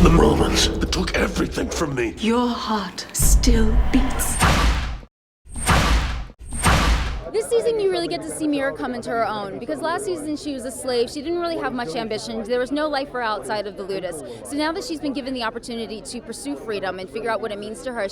The Romans that took everything from me. Your heart still beats. This season you really get to see Mira come into her own, because last season she was a slave, she didn't really have much ambition, there was no life for her outside of the Ludus. So now that she's been given the opportunity to pursue freedom and figure out what it means to her,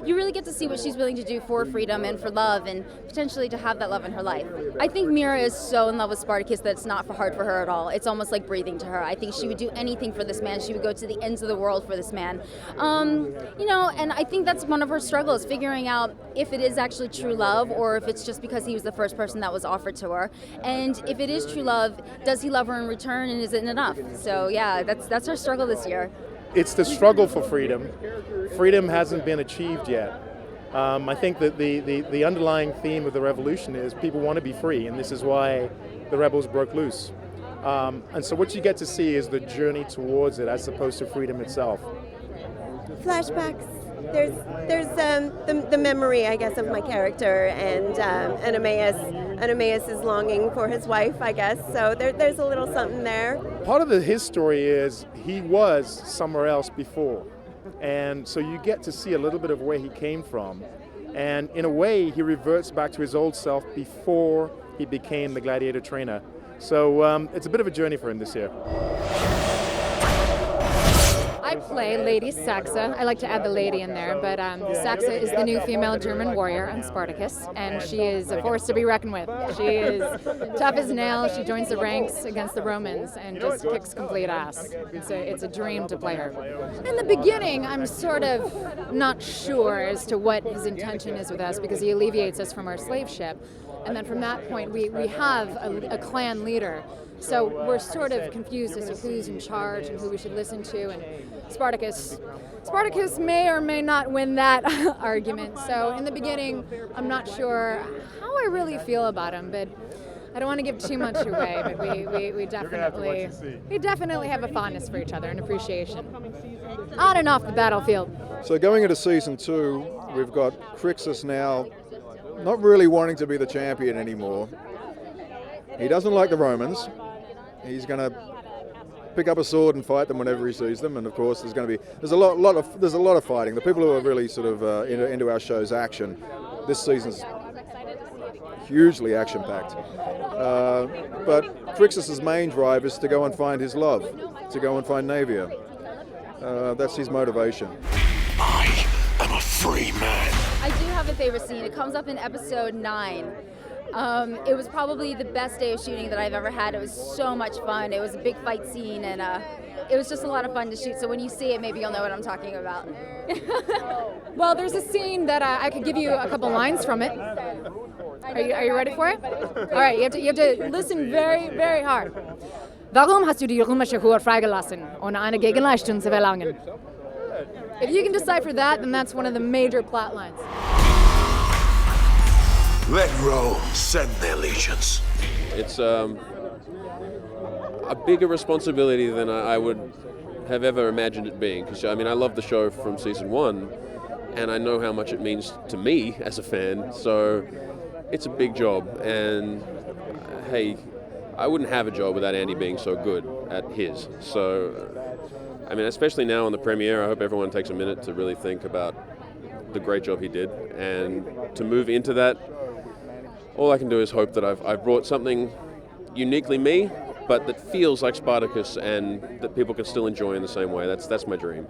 you really get to see what she's willing to do for freedom and for love and potentially to have that love in her life. I think Mira is so in love with Spartacus that it's not hard for her at all. It's almost like breathing to her. I think she would do anything for this man. She would go to the ends of the world for this man. And I think that's one of her struggles, figuring out if it is actually true love or if it's just because he was the first person that was offered to her. And if it is true love, does he love her in return, and is it enough? So yeah, that's her struggle this year. It's the struggle for freedom. Freedom hasn't been achieved yet. I think that the underlying theme of the revolution is people want to be free, and this is why the rebels broke loose. And so what you get to see is the journey towards it as opposed to freedom itself. Flashbacks. There's the memory, I guess, of my character, and Oenamaus is longing for his wife, I guess. So there's a little something there. Part of his story is he was somewhere else before, and so you get to see a little bit of where he came from, and in a way he reverts back to his old self before he became the gladiator trainer. So it's a bit of a journey for him this year. I play Lady Saxa. I like to add the lady in there, but Saxa is the new female German warrior on Spartacus, and she is a force to be reckoned with. She is tough as nails. She joins the ranks against the Romans and just kicks complete ass. It's a dream to play her. In the beginning, I'm sort of not sure as to what his intention is with us, because he alleviates us from our slave ship, and then from that point we have a clan leader. So we're sort of confused as to who's in charge and who we should listen to, and Spartacus may or may not win that argument. So in the beginning, I'm not sure how I really feel about him, but I don't want to give too much away, but we definitely have a fondness for each other and appreciation on and off the battlefield. So going into season 2, we've got Crixus now not really wanting to be the champion anymore. He doesn't like the Romans. He's going to pick up a sword and fight them whenever he sees them, and of course there's a lot of fighting. The people who are really sort of into our show's action, this season's hugely action-packed. But Crixus's main drive is to go and find his love, to go and find Naevia. That's his motivation. I am a free man. I do have a favorite scene. It comes up in episode 9. It was probably the best day of shooting that I've ever had. It was so much fun. It was a big fight scene, and it was just a lot of fun to shoot. So when you see it, maybe you'll know what I'm talking about. Well, there's a scene that I could give you a couple lines from it. Are you ready for it? All right, you have to listen very, very hard. Warum hast du die römische Heer freigelassen, ohne eine Gegenleistung zu verlangen? If you can decipher that, then that's one of the major plot lines. Let Rome send their legions. It's a bigger responsibility than I would have ever imagined it being. Because I love the show from season 1, and I know how much it means to me as a fan. So it's a big job, and hey, I wouldn't have a job without Andy being so good at his. So, especially now on the premiere, I hope everyone takes a minute to really think about the great job he did, and to move into that. All I can do is hope that I've brought something uniquely me, but that feels like Spartacus and that people can still enjoy in the same way. That's my dream.